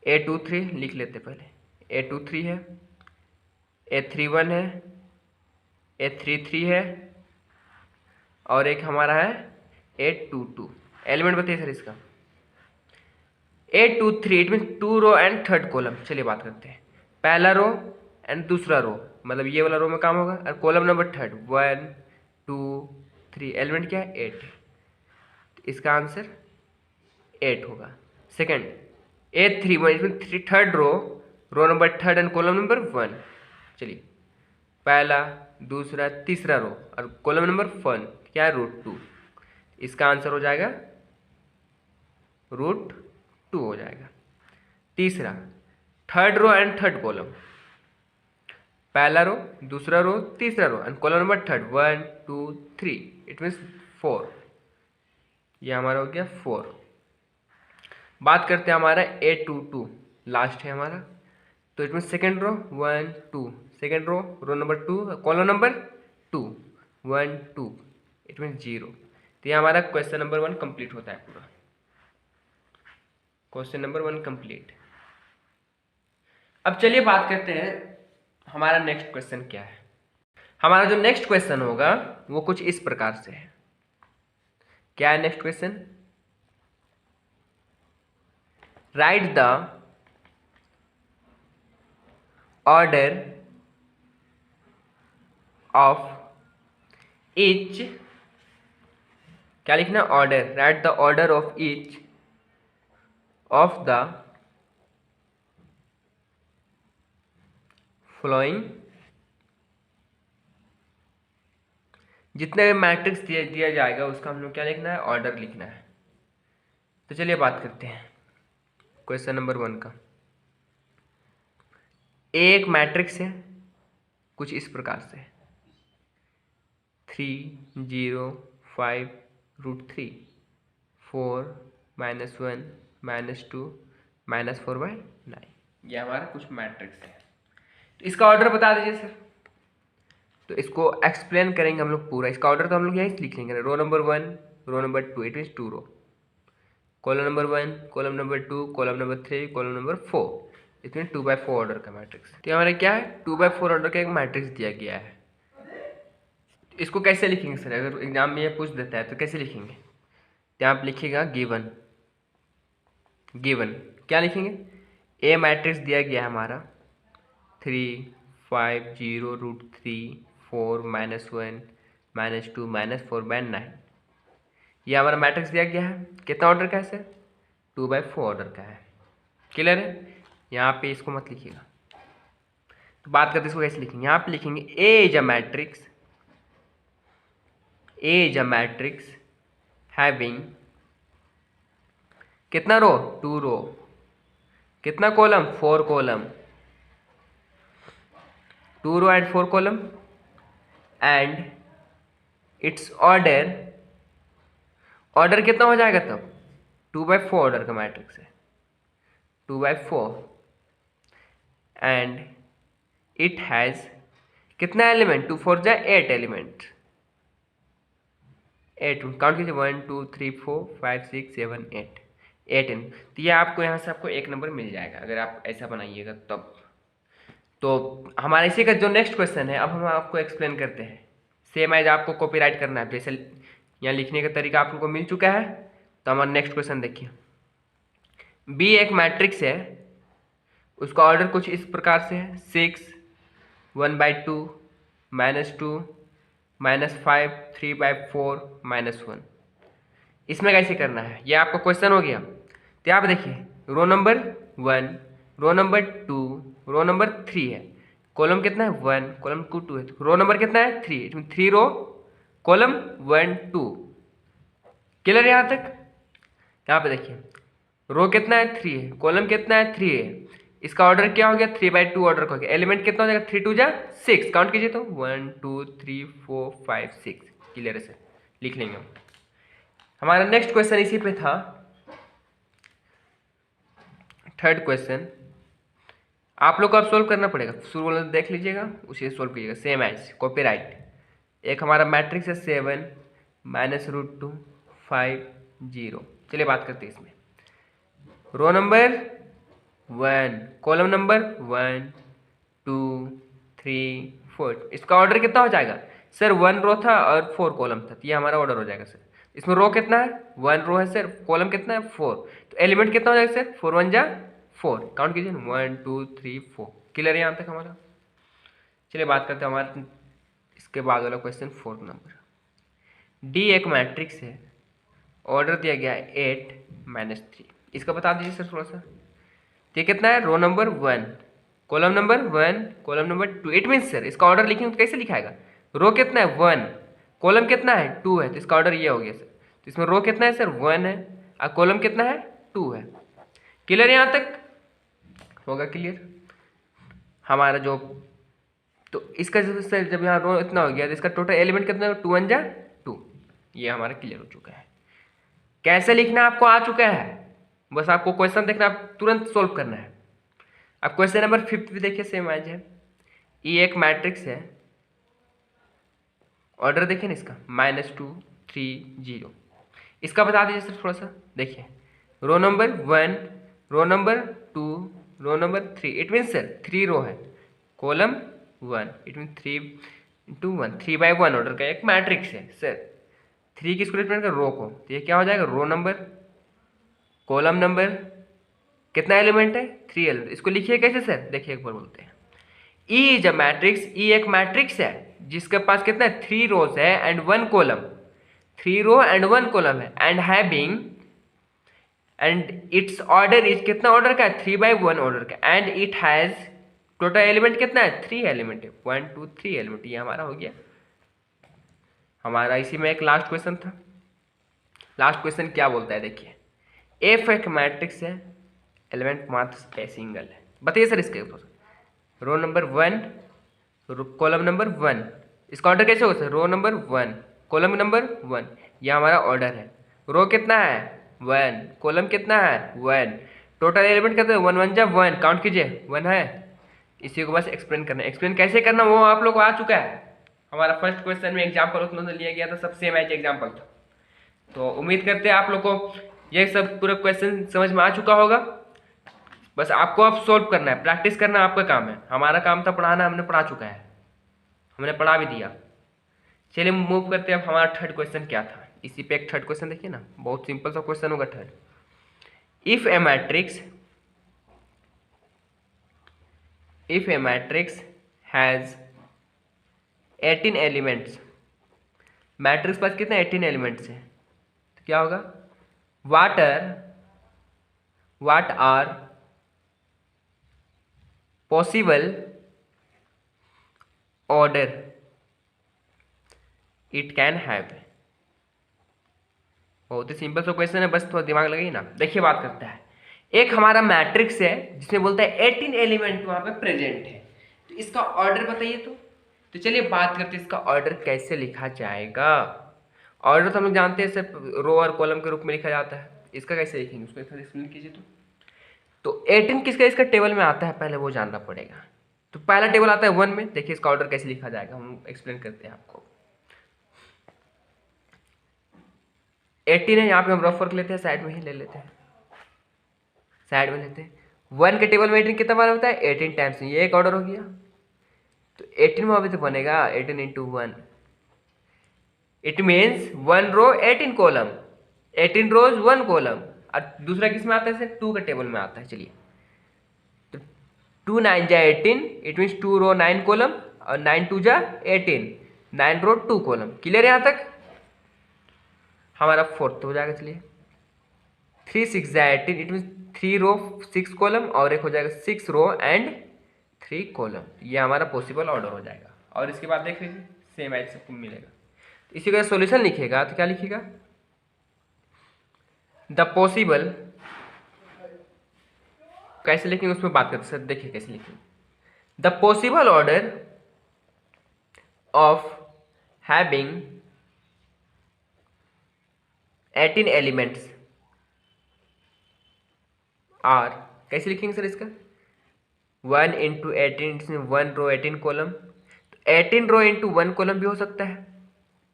A23 लिख लेते पहले, A23 है, A31 है, A33 है और एक हमारा है A22। एलिमेंट बताइए सर इसका, A23 it mean 2 row and third column. चलिए बात करते हैं, पहला रो एंड दूसरा रो, मतलब ये वाला रो में काम होगा, और कॉलम नंबर थर्ड 1 2 3, एलिमेंट क्या है, 8। इसका आंसर 8 होगा। सेकेंड A31 इसमें third row, row number third and column number 1। चलिए पहला दूसरा तीसरा रो और कॉलम नंबर 1 क्या है, √2। इसका आंसर हो जाएगा √2 हो जाएगा। तीसरा third row and third column, पहला रो दूसरा रो तीसरा row and column number third 1 2 3, it means 4। ये हमारा हो गया 4। बात करते हैं हमारा A22 लास्ट है हमारा, तो it means second row 1 2, second row, row number 2 column number 2 1 2, it means 0। तो ये हमारा क्वेश्चन नंबर 1 कंप्लीट होता है पूरा, क्वेश्चन नंबर 1 कंप्लीट। अब चलिए बात करते हैं हमारा नेक्स्ट क्वेश्चन क्या है। हमारा जो नेक्स्ट क्वेश्चन होगा वो कुछ इस प्रकार से है। क्या है next question, right the order of each, क्या लिखना, order, right the order of each of the following, जितने भी मैट्रिक्स दिया जाएगा उसका हम लोग क्या लिखना है, ऑर्डर लिखना है। तो चलिए बात करते हैं क्वेश्चन नंबर 1 का। एक मैट्रिक्स है कुछ इस प्रकार से, 3 0 5 √3 4 -1 -2 -4/9, ये हमारा कुछ मैट्रिक्स है। तो इसका ऑर्डर बता दीजिए सर। तो इसको एक्सप्लेन करेंगे हम लोग पूरा, इसका ऑर्डर तो हम लोग यहीं लिख लेंगे, row number 1 row number 2, it means 2 row, column number 1 column number 2 column number 3 column number 4, इसमें 2/4 ऑर्डर का मैट्रिक्स। तो हमारा क्या है, 2/4 ऑर्डर का एक मैट्रिक्स दिया गया है। इसको कैसे लिखेंगे सर, अगर एग्जाम में ये पूछ देता है तो कैसे लिखेंगे, तो आप लिखिएगा गिवन, गिवन क्या लिखेंगे, ए मैट्रिक्स दिया गया है हमारा 3 5 0 √3 4 -1 -2 -4/9, ये हमारा मैट्रिक्स दिया गया है। कितना ऑर्डर का है सर, 2/4 ऑर्डर का है। क्लियर है, यहाँ पे इसको मत लिखिएगा। तो बात करते इसको कैसे लिखेंगे, यहाँ पे लिखेंगे A is a matrix, A is a matrix having कितना रो, 2 रो, कितना column, 4 column, 2 row and 4 column, and it's order, order कितना हो जाएगा तब, 2/4 ऑर्डर का मैट्रिक्स है, 2/4, एंड इट हैज़ कितना एलिमेंट, 2 4 जा 8 एलिमेंट, 8 काउंट कीजिए, 1 2 3 4 5 6 7 8, 8 इन, तो ये आपको यहाँ से आपको 1 नंबर मिल जाएगा अगर आप ऐसा बनाइएगा तब। तो हमारे इसी का जो नेक्स्ट क्वेश्चन है, अब हम आपको एक्सप्लेन करते हैं, सेम एज आपको कॉपीराइट करना है, जैसे यहाँ लिखने का तरीका आप लोगों को मिल चुका है। तो हमारा नेक्स्ट क्वेश्चन देखिए, बी एक मैट्रिक्स है, उसका ऑर्डर कुछ इस प्रकार से है, 6 1/2 -2 -5 3/4 -1। इसमें कैसे करना है, ये आपका क्वेश्चन हो गया। तो यहाँ पे देखिए, row number 1, row number 2, row number 3 है, कॉलम कितना है 1, कॉलम 2 है, तो रो नंबर कितना है 3, इसमें 3 रो, कॉलम 1 2, क्लियर यहाँ तक। यहाँ पे देखिए, रो कितना है 3 है, कॉलम कितना है 3 है, इसका ऑर्डर क्या हो गया 3/2 ऑर्डर का हो गया, एलिमेंट कितना हो जाएगा 3 2 जा 6, काउंट कीजिए तो 1 2 3 4 5 6, क्लियर है सर, लिख लेंगे हम। हमारा नेक्स्ट क्वेश्चन इसी पे था, थर्ड क्वेश्चन आप लोग को अब सोल्व करना पड़ेगा, शुरू वाला देख लीजिएगा उसे सोल्व कीजिएगा, सेम एज कॉपीराइट। एक हमारा मैट्रिक्स है 7 -√2 5 0। चलिए बात करते हैं इसमें, रो नंबर 1, कॉलम नंबर 1 2 3 4, इसका ऑर्डर कितना हो जाएगा सर, 1 रो था और 4 कॉलम था, तो ये हमारा ऑर्डर हो जाएगा सर। इसमें रो कितना है 1 रो है सर, कॉलम कितना है 4, तो एलिमेंट कितना हो जाएगा सर 4 1 जा 4, काउंट कीजिए 1 2 3 4, क्लियर है यहाँ तक हमारा। चलिए बात करते हैं हमारे इसके बाद वाला क्वेश्चन 4 नंबर, डी एक मैट्रिक्स है, ऑर्डर दिया गया है 8 -3, इसका बता दीजिए सर थोड़ा सा। ये कितना है, row number 1, column number 1, column number 2, it means sir इसका ऑर्डर लिखेंगे तो कैसे लिखाएगा, रो कितना है 1, कॉलम कितना है 2 है, तो इसका ऑर्डर ये हो गया सर। तो इसमें रो कितना है सर 1 है और कॉलम कितना है 2 है, क्लियर यहाँ तक होगा क्लियर हमारा जो। तो इसका सर जब यहाँ रो इतना हो गया तो इसका टोटल एलिमेंट कितना है 2 1 जा 2, ये हमारा क्लियर हो चुका है। कैसे लिखना आपको आ चुका है, बस आपको क्वेश्चन देखना, आप तुरंत सोल्व करना है। अब क्वेश्चन नंबर 5 भी देखिए, सेम एज है, ई एक मैट्रिक्स है, ऑर्डर देखिए ना इसका -2 3 0, इसका बता दीजिए सर थोड़ा सा। देखिए row number 1, row number 2, row number 3, it mean sir 3 row है, कॉलम 1, इट मीन 3 × 1 3/1 ऑर्डर का एक मैट्रिक्स है सर, 3 किसको रिप्रेजेंट कर, रो को, तो ये क्या हो जाएगा रो नंबर, कॉलम नंबर, कितना एलिमेंट है 3 एलिमेंट, इसको लिखिए कैसे सर, देखिए एक बार बोलते हैं, ई इज अ मैट्रिक्स, ई एक मैट्रिक्स है जिसके पास कितना है 3 रोज है and 1 column, 3 row and 1 column है, and having, and it's order is, कितना ऑर्डर का है 3/1 ऑर्डर का, and it has total element कितना है 3 एलिमेंट है, 1 2 3 एलिमेंट, ये हमारा हो गया। हमारा इसी में एक लास्ट क्वेश्चन था, लास्ट क्वेश्चन क्या बोलता है देखिए, एफ एक मैट्रिक्स है, एलिमेंट मात्र ए सिंगल है, बताइए सर इसके ऊपर, रो नंबर 1, कॉलम नंबर 1, इसका ऑर्डर कैसे होगा sir, row number 1, column number 1, ये हमारा ऑर्डर है, रो कितना है 1, कॉलम कितना है 1, टोटल एलिमेंट कितना है 1 1 जा 1, काउंट कीजिए 1 है। इसी को बस एक्सप्लेन करना है, एक्सप्लेन कैसे करना वो आप लोग को आ चुका है, हमारा फर्स्ट क्वेश्चन में एग्जाम्पल उतना लिया गया था, सबसे मैच एग्जाम्पल था। तो उम्मीद करते हैं आप लोग को ये सब पूरा क्वेश्चन समझ में आ चुका होगा, बस आपको अब सॉल्व करना है, प्रैक्टिस करना आपका काम है, हमारा काम था पढ़ाना, हमने पढ़ा चुका है, हमने पढ़ा भी दिया। चलिए मूव करते हैं, अब हमारा थर्ड क्वेश्चन क्या था, इसी पे एक थर्ड क्वेश्चन देखिए ना, बहुत सिंपल सा क्वेश्चन होगा third, if a matrix has 18 elements, matrix पास कितने 18 एलिमेंट्स है, तो क्या होगा, what are possible order it can have। बहुत ही सिंपल सा क्वेश्चन है, बस थोड़ा दिमाग लगाइए ना। देखिए बात करता है, एक हमारा मैट्रिक्स है जिसमें बोलता है 18 एलिमेंट वहां पे प्रेजेंट है, तो इसका ऑर्डर बताइए। तो चलिए बात करते हैं इसका ऑर्डर कैसे लिखा जाएगा। ऑर्डर तो हम लोग जानते हैं सिर्फ रो और कॉलम के रूप में लिखा जाता है, इसका कैसे लिखेंगे उसको थोड़ा एक्सप्लेन कीजिए। तो 18 किसका इसका टेबल में आता है पहले वो जानना पड़ेगा। तो पहला टेबल आता है 1 में, देखिए इसका ऑर्डर कैसे लिखा जाएगा हम एक्सप्लेन करते हैं आपको। 18 है, यहाँ पे हम रफ वर्क लेते हैं, साइड में ही ले लेते हैं, साइड में लेते हैं। 1 के टेबल में 18 कितना बार होता है 18 टाइम्स, ये एक ऑर्डर हो गया। तो 18 में अभी तो बनेगा 18 into 1, it means 1 row 18 column, 18 rows 1 column. और दूसरा किस में आता है सर 2 के टेबल में आता है। चलिए तो 2 9 जा 18, इट मीन्स 2 रो 9 कॉलम, और 9 2 जा 18, 9 रो 2 कॉलम। क्लियर यहाँ तक, हमारा फोर्थ हो जाएगा। चलिए 3 6 जा 18, इट मीन्स 3 रो 6 कॉलम, और एक हो जाएगा 6 रो एंड 3 कॉलम। ये हमारा पॉसिबल ऑर्डर हो जाएगा। और इसके बाद देख लीजिए सेम एज सबको मिलेगा। तो इसी का सॉल्यूशन लिखेगा तो क्या लिखेगा, द पॉसिबल, कैसे लिखेंगे उसमें बात करते सर, देखिए कैसे लिखेंगे। The possible order of having 18 elements are, कैसे लिखेंगे सर इसका, 1 इंटू 18, इसमें 1 रो 18 कॉलम, तो 18 रो इंटू 1 कॉलम भी हो सकता है,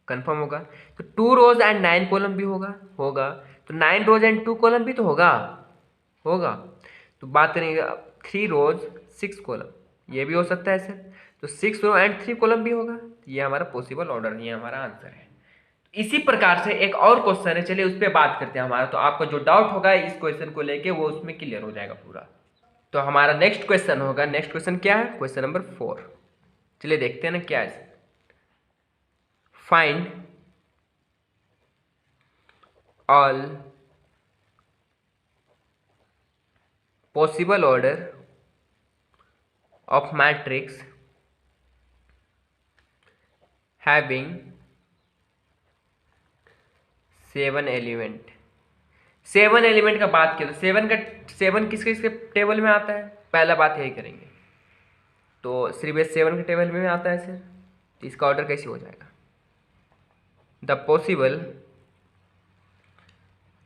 कंफर्म होगा। तो 2 रोज एंड 9 कॉलम भी होगा। तो 9 रोज एंड 2 कॉलम भी तो होगा। तो बात करेंगे 3 रोज 6 कॉलम, ये भी हो सकता है सर। तो 6 रो एंड 3 कॉलम भी होगा। ये हमारा पॉसिबल ऑर्डर, ये हमारा आंसर है। इसी प्रकार से एक और क्वेश्चन है, चलिए उस पर बात करते हैं हमारा। तो आपका जो डाउट होगा इस क्वेश्चन को लेके वो उसमें क्लियर हो जाएगा पूरा। तो हमारा नेक्स्ट क्वेश्चन होगा, नेक्स्ट क्वेश्चन क्या है, क्वेश्चन नंबर 4। चलिए देखते हैं ना क्या है। Find all possible order of matrix having 7 element. 7 element का बात किया तो 7 किसके किसके टेबल में आता है, पहला बात यही करेंगे। तो सिर्फ 7 के टेबल में आता है सर, तो इसका ऑर्डर कैसे हो जाएगा, the possible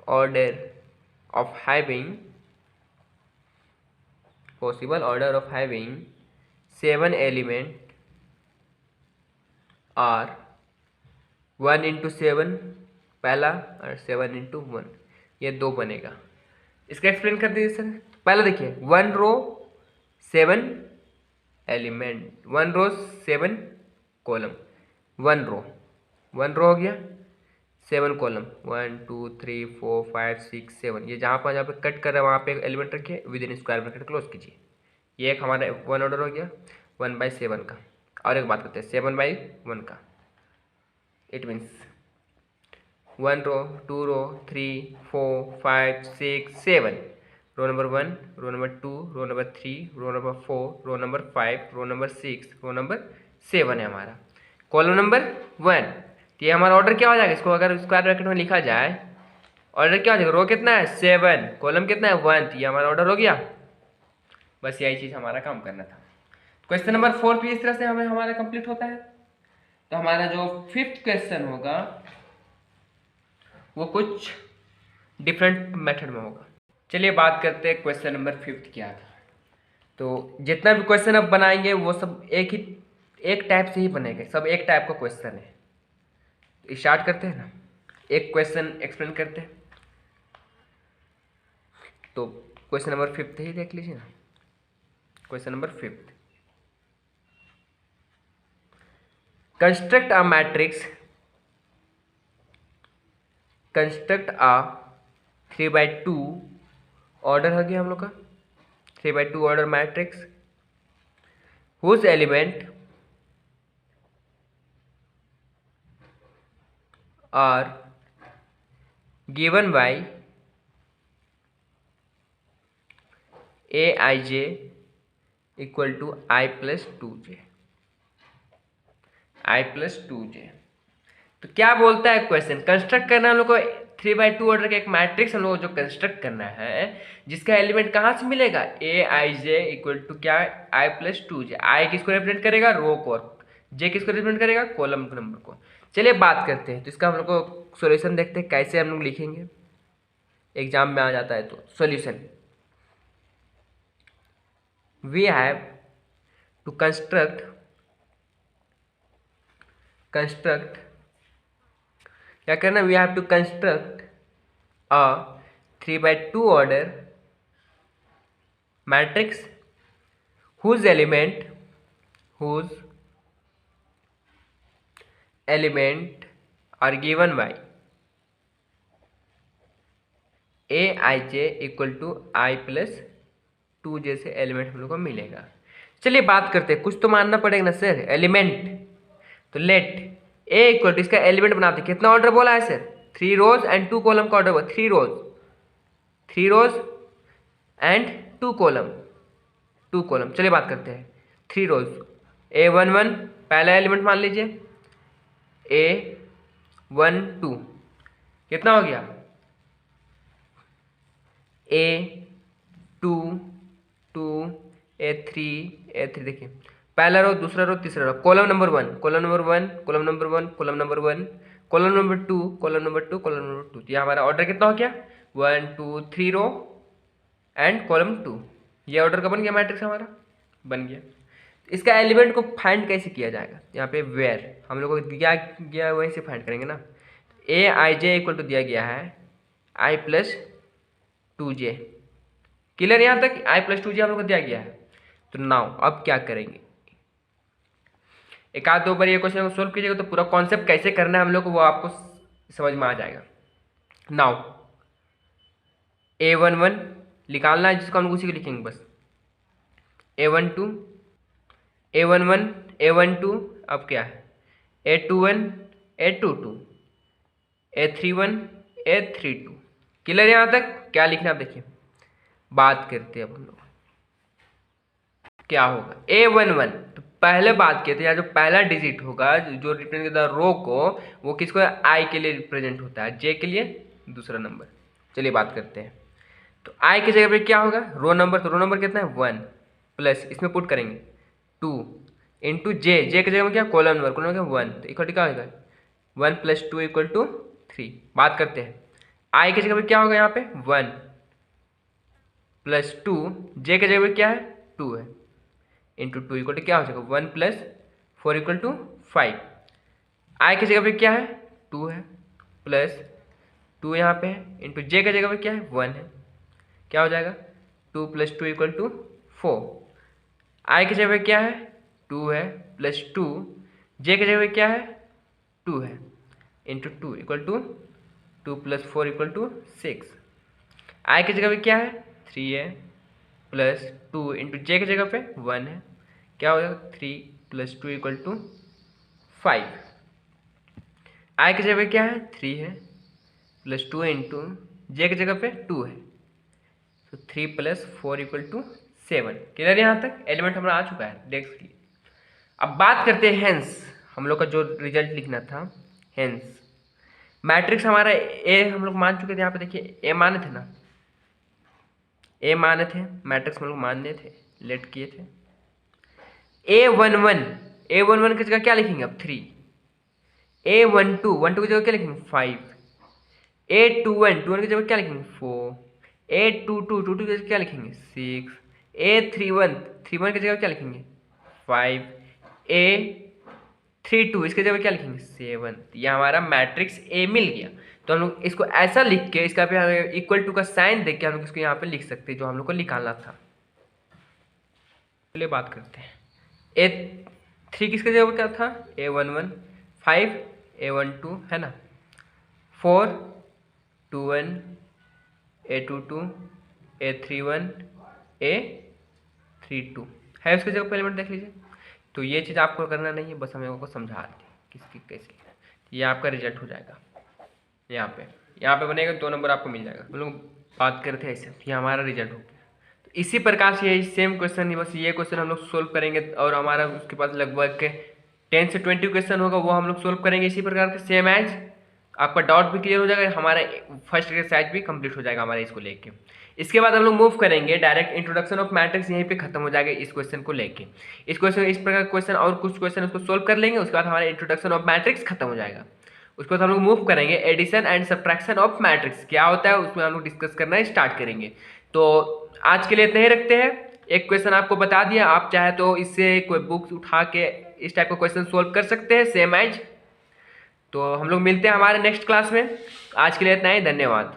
order of having 7 element are 1 into 7 पहला, और 7 इंटू 1 ये 2 बनेगा। इसका एक्सप्लेन कर दीजिए सर। पहला देखिए 1 रो 7 एलिमेंट, 1 रो 7 कॉलम, 1 रो हो गया, 7 कॉलम, 1 2 3 4 5 6 7, ये जहाँ पे कट कर रहा है वहाँ पे एलिमेंट रखिए, with in square bracket close कीजिए। ये एक हमारा 1 ऑर्डर हो गया 1/7 का। और एक बात करते हैं 7/1 का, it means 1 row 2 row 3 4 5 6 7, row number 1, row number 2, row number 3, row number 4, row number 5, row number 6, row number 7 है हमारा कॉलम नंबर 1। तो ये हमारा ऑर्डर क्या हो जाएगा, इसको अगर स्क्वायर ब्रैकेट में लिखा जाए ऑर्डर क्या हो जाएगा, रो कितना है 7, कॉलम कितना है 1, तो ये हमारा ऑर्डर हो गया। बस यही चीज़ हमारा काम करना था। क्वेश्चन नंबर 4 भी इस तरह से हमारा कंप्लीट होता है। तो हमारा जो 5th क्वेश्चन होगा वो कुछ डिफरेंट मेथड में होगा। चलिए बात करते हैं क्वेश्चन नंबर 5 क्या था। तो जितना भी क्वेश्चन अब बनाएंगे वो सब एक टाइप से ही बनेंगे, सब एक टाइप का क्वेश्चन है। तो स्टार्ट करते हैं ना, एक क्वेश्चन एक्सप्लेन करते हैं। तो क्वेश्चन नंबर 5 ही देख लीजिए ना। Question number 5, construct a matrix, construct a 3/2 order हो गया हम लोग का 3/2 order matrix whose element are given by Aij equal to i + 2j। i+2j। तो क्या बोलता है क्वेश्चन, कंस्ट्रक्ट करना हम लोग को 3/2 ऑर्डर का एक मैट्रिक्स हम लोग को जो कंस्ट्रक्ट करना है, जिसका एलिमेंट कहाँ से मिलेगा, aij इक्वल टू क्या है, i+2j। आई किसको रिप्रेजेंट करेगा, रो को, और जे किसको रिप्रेजेंट करेगा, कॉलम नंबर को। चलिए बात करते हैं, तो इसका हम लोग को सॉल्यूशन देखते हैं कैसे हम लोग लिखेंगे, एग्जाम में आ जाता है। तो solution, we have to construct क्या करना, we have to construct a 3/2 order matrix whose element are given by aij equal to i+2j से एलिमेंट हम लोग को मिलेगा। चलिए बात करते हैं, कुछ तो मानना पड़ेगा ना सर, एलिमेंट। तो लेट ए इक्वल टू, इसका एलिमेंट बनाते हैं, कितना ऑर्डर बोला है सर, 3 रोज एंड 2 कॉलम का ऑर्डर हुआ, 3 रोज एंड 2 कॉलम। चलिए बात करते हैं, 3 रोज, a11 पहला एलिमेंट मान लीजिए, a12 कितना हो गया, a22 a3 देखिए, पहला रो, दूसरा रो, तीसरा row, column number 1, column number 1, column number 1, column number 1, column number 2, column number 2, column number 2। तो ये हमारा ऑर्डर कितना हो गया, 1 2 3 रो एंड कॉलम 2। ये ऑर्डर का बन गया, मैट्रिक्स हमारा बन गया। इसका एलिमेंट को फाइंड कैसे किया जाएगा, यहाँ पे वेयर हम लोग को दिया गया वहीं से फाइंड करेंगे ना। aij इक्वल टू दिया गया है i+2j, क्लियर यहाँ तक, i+2j हम लोग को दिया गया है। तो नाउ अब क्या करेंगे, एक आध दो बार ये क्वेश्चन को सोल्व कीजिएगा तो पूरा कॉन्सेप्ट कैसे करना है हम लोग को वो आपको समझ में आ जाएगा। नाउ a11 निकालना है, जिसको हम लोग उसी को लिखेंगे बस, a12 a11 a12, अब क्या है, a21 a22 a31 a32, clear यहाँ तक, क्या लिखना है आप देखिए। बात करते हैं अब हम लोग, क्या होगा, a11 तो पहले बात किए थे, यहाँ जो पहला डिजिट होगा जो रिप्रेजेंट करता है रो को, वो किसको, आई के लिए रिप्रेजेंट होता है, जे के लिए दूसरा नंबर। चलिए बात करते हैं, तो आई की जगह पे क्या होगा, रो नंबर, तो रो नंबर कितना है 1 प्लस इसमें पुट करेंगे 2 इंटू जे की जगह में क्या, कॉलम नंबर 1, तो इक्वल क्या होगा 1 + 2 = 3। बात करते हैं, आई की जगह पे क्या होगा, यहाँ पे 1 + 2, जे की जगह पे क्या है 2 है, इंटू 2 इक्वल टू क्या हो जाएगा 1 + 4 = 5। आई की जगह पे क्या है 2 है, प्लस 2 यहाँ पे है, इंटू जे की जगह पे क्या है 1 है, क्या हो जाएगा 2 + 2 = 4। आई की जगह पे क्या है 2 है, प्लस 2, जे की जगह पे क्या है 2 है, इंटू 2 इक्वल टू 2 + 4 = 6। आई की जगह पे क्या है 3 है, प्लस 2 इंटू जे की जगह पे 1 है, क्या हो जाएगा 3 + 2 = 5। आई की जगह पे क्या है 3 है, प्लस 2 इंटू जे की जगह पे 2 है, तो 3 + 4 = 7। क्लियर यहाँ तक, एलिमेंट हमारा आ चुका है, देख लीजिए। अब बात करते हैं हेंस, हम लोग का जो रिजल्ट लिखना था, हेंस मैट्रिक्स हमारा ए हम लोग मान चुके थे, यहाँ पे देखिए ए माने थे ना, ए माने थे, मैट्रिक्स हम लोग मानने थे, लेट किए थे। a11 की जगह क्या लिखेंगे अब 3, a12 की जगह क्या लिखेंगे 5, a21 की जगह क्या लिखेंगे 4, a22 की जगह क्या लिखेंगे 6, a31 की जगह क्या लिखेंगे 5, a32 इसके जगह क्या लिखेंगे 7। ये हमारा मैट्रिक्स ए मिल गया। तो हम लोग इसको ऐसा लिख के, इसका पे हमें इक्वल टू का साइन देख के हम लोग इसको यहाँ पे लिख सकते हैं, जो हम लोग को निकालना था। चलिए बात करते हैं, a3 किसके जगह पे क्या था a11, 5 a12 है ना, 4 21 a22 a31 a32 है, उसकी जगह पे एलिमेंट देख लीजिए। तो ये चीज़ आपको करना नहीं है, बस हमें आपको समझा दी किसकी कैसे लिखना है। ये आपका रिजल्ट हो जाएगा, यहाँ पे बनेगा 2 नंबर आपको मिल जाएगा। हम लोग बात करते हैं ऐसे, ये हमारा रिजल्ट हो गया। तो इसी प्रकार से यही सेम क्वेश्चन, बस ये क्वेश्चन हम लोग सोल्व करेंगे और हमारा उसके पास लगभग 10 से 20 क्वेश्चन होगा वो हम लोग सोल्व करेंगे इसी प्रकार के सेम एज। आपका डाउट भी क्लियर हो जाएगा, हमारा फर्स्ट एक्सरसाइज भी कंप्लीट हो जाएगा हमारे इसको लेके। इसके बाद हम लोग मूव करेंगे डायरेक्ट इंट्रोडक्शन ऑफ मैट्रिक्स, यहीं पे खत्म हो जाएगा इस क्वेश्चन को लेके। इस क्वेश्चन इस प्रकार क्वेश्चन और कुछ क्वेश्चन उसको सोल्व कर लेंगे, उसके बाद हमारा इंट्रोडक्शन ऑफ मैट्रिक्स खत्म हो जाएगा। उसके बाद हम लोग मूव करेंगे addition and subtraction of matrix क्या होता है, उसमें हम लोग डिस्कस करना स्टार्ट करेंगे। तो आज के लिए इतना ही रखते हैं। एक क्वेश्चन आपको बता दिया, आप चाहे तो इससे कोई बुक्स उठा के इस टाइप का क्वेश्चन सोल्व कर सकते हैं सेम एज। तो हम लोग मिलते हैं हमारे नेक्स्ट क्लास में। आज के लिए इतना ही, धन्यवाद।